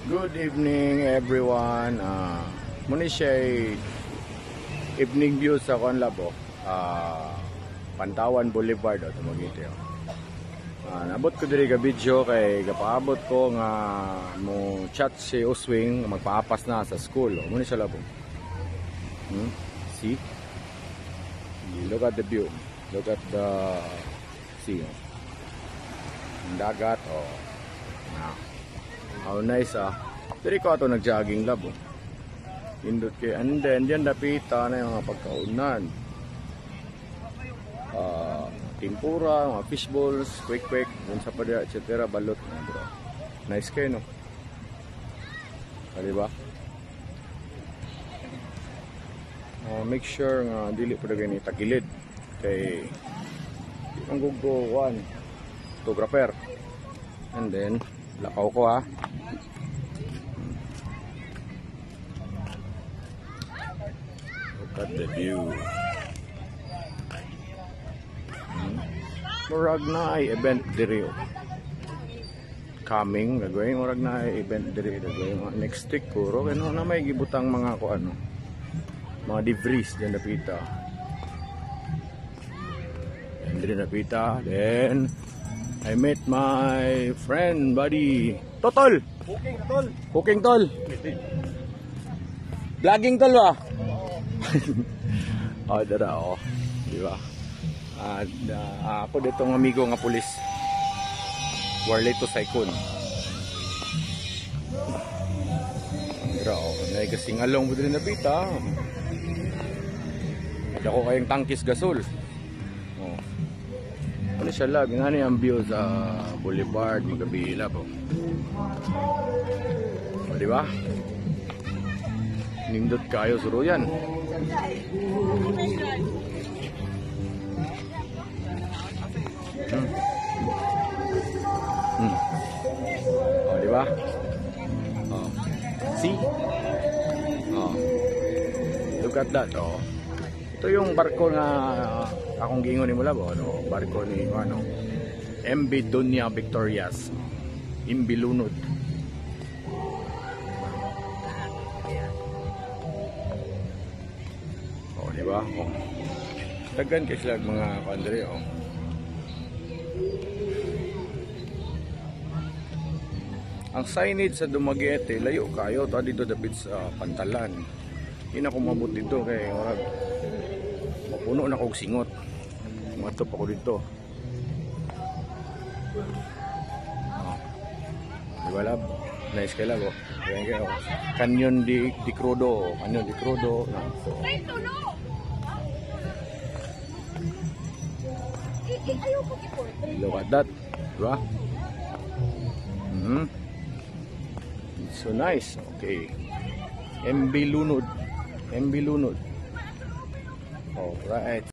Good evening everyone. Muna siya evening view sa Conlabo. Pantawan Boulevard o tumagiti. Nabot ko diri ka video kay gapaabot ko nga mo chat si Uswing magpaapas na sa school. Muna siya labo. See? Look at the view. Look at the sea. Ang dagat how nice Diri ko ato nag-jogging lab Indot kay and then diyan napita na yung mga pagkaunan. Tempura, mga fish balls, quick dun sa pada etc. balot bro. Nice kayo no. Diba? Make sure nga dili pa gani tagilid kay ang gugo one photographer. And then lakaw ko Look at the view. Murag na ay event diri coming gagawin murag na ay event diri gagawin next week puro kano na may gibutang mga ko mga debris diyan napita. And diri napita then I met my friend, buddy. Totol! Cooking tol! Vlogging tol ba? Dara diba? Ako dito ng amigo nga pulis. Warlito Saikon. Dara nay kasing along mo din napita. Dako kayong tangkis gasol. Ano siya lang, nga ang view sa Boulevard, magabila po. Diba? Nindot kayo suro yan. Diba? See? Look at that. Ito yung barko na akong gingon ni mula barko ni MB Dunya Victorias Imbilunod. Diba? Tagan kasi lang mga kandre Ang signage sa Dumaguete layo kayo to dito dapit sa Pantalan. Hindi ako mabot dito kay mapuno na kong singot. Matop ako dito. Diba lab? Nice kayo labo. Canyon di Crudo. Canyon di Crudo. Look at that. Diba? So nice. Okay. MB Lunod. Alright.